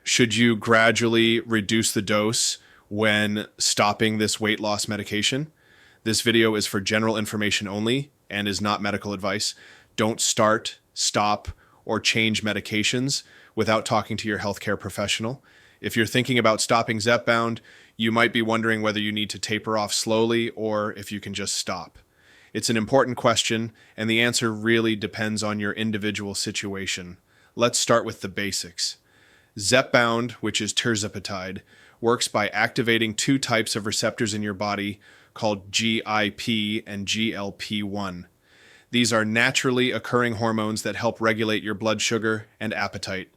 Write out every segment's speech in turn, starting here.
Should you gradually reduce the dose when stopping this weight loss medication? This video is for general information only and is not medical advice. Don't start, stop, or change medications without talking to your healthcare professional. If you're thinking about stopping Zepbound, you might be wondering whether you need to taper off slowly or if you can just stop. It's an important question, and the answer really depends on your individual situation. Let's start with the basics. Zepbound, which is tirzepatide, works by activating two types of receptors in your body called GIP and GLP-1. These are naturally occurring hormones that help regulate your blood sugar and appetite.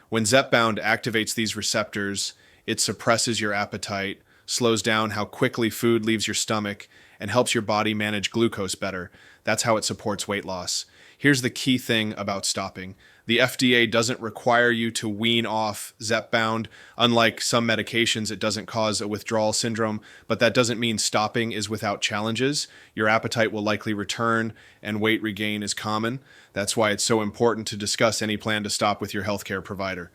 When Zepbound activates these receptors, it suppresses your appetite, slows down how quickly food leaves your stomach, and helps your body manage glucose better. That's how it supports weight loss. Here's the key thing about stopping. The FDA doesn't require you to wean off Zepbound. Unlike some medications, it doesn't cause a withdrawal syndrome, but that doesn't mean stopping is without challenges. Your appetite will likely return, and weight regain is common. That's why it's so important to discuss any plan to stop with your healthcare provider.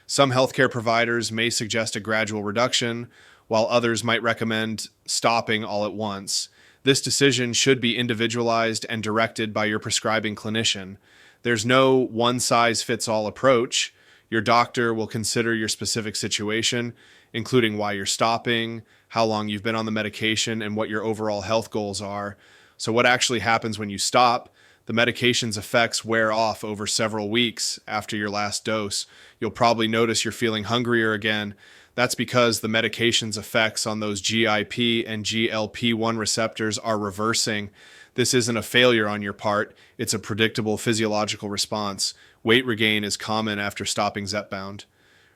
Some healthcare providers may suggest a gradual reduction, while others might recommend stopping all at once. This decision should be individualized and directed by your prescribing clinician. There's no one-size-fits-all approach. Your doctor will consider your specific situation, including why you're stopping, how long you've been on the medication, and what your overall health goals are. So what actually happens when you stop? The medication's effects wear off over several weeks after your last dose. You'll probably notice you're feeling hungrier again. That's because the medication's effects on those GIP and GLP-1 receptors are reversing. This isn't a failure on your part. It's a predictable physiological response. Weight regain is common after stopping Zepbound.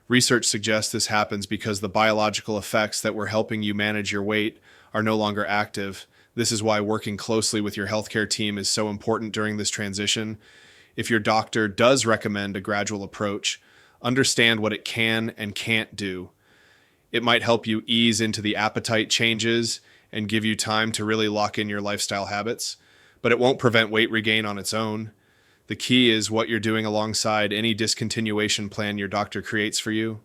Research suggests this happens because the biological effects that were helping you manage your weight are no longer active. This is why working closely with your healthcare team is so important during this transition. If your doctor does recommend a gradual approach, understand what it can and can't do. It might help you ease into the appetite changes and give you time to really lock in your lifestyle habits, but it won't prevent weight regain on its own. The key is what you're doing alongside any discontinuation plan your doctor creates for you.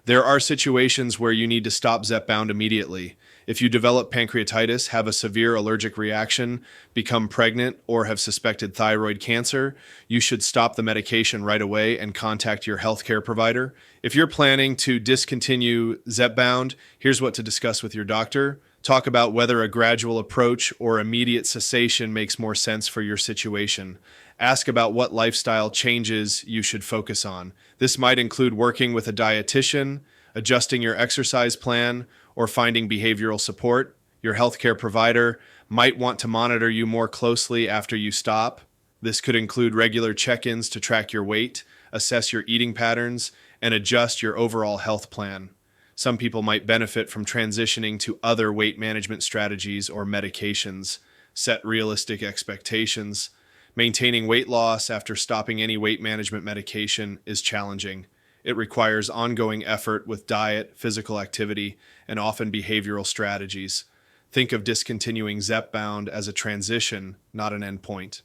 There are situations where you need to stop Zepbound immediately. If you develop pancreatitis, have a severe allergic reaction, become pregnant, or have suspected thyroid cancer, you should stop the medication right away and contact your healthcare provider. If you're planning to discontinue Zepbound, here's what to discuss with your doctor. Talk about whether a gradual approach or immediate cessation makes more sense for your situation. Ask about what lifestyle changes you should focus on. This might include working with a dietitian, adjusting your exercise plan, or finding behavioral support. Your healthcare provider might want to monitor you more closely after you stop. This could include regular check-ins to track your weight, assess your eating patterns, and adjust your overall health plan. Some people might benefit from transitioning to other weight management strategies or medications. Set realistic expectations. Maintaining weight loss after stopping any weight management medication is challenging. It requires ongoing effort with diet, physical activity, and often behavioral strategies. Think of discontinuing Zepbound as a transition, not an endpoint.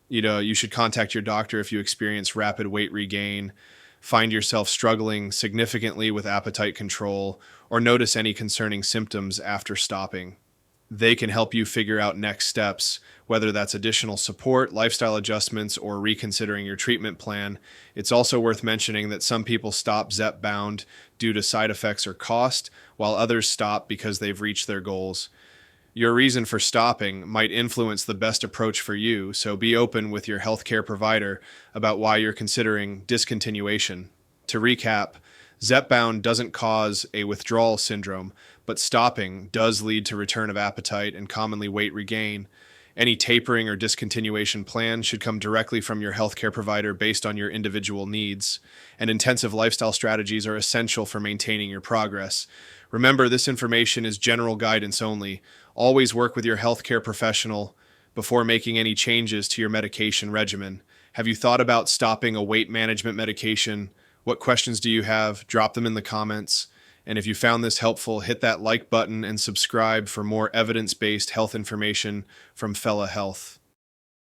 You should contact your doctor if you experience rapid weight regain, find yourself struggling significantly with appetite control, or notice any concerning symptoms after stopping. They can help you figure out next steps, whether that's additional support, lifestyle adjustments, or reconsidering your treatment plan. It's also worth mentioning that some people stop Zepbound due to side effects or cost, while others stop because they've reached their goals. Your reason for stopping might influence the best approach for you, so be open with your healthcare provider about why you're considering discontinuation. To recap, Zepbound doesn't cause a withdrawal syndrome, but stopping does lead to return of appetite and commonly weight regain. Any tapering or discontinuation plan should come directly from your healthcare provider based on your individual needs, and intensive lifestyle strategies are essential for maintaining your progress. Remember, this information is general guidance only. Always work with your healthcare professional before making any changes to your medication regimen. Have you thought about stopping a weight management medication? What questions do you have? Drop them in the comments. And if you found this helpful, hit that like button and subscribe for more evidence-based health information from Fella Health.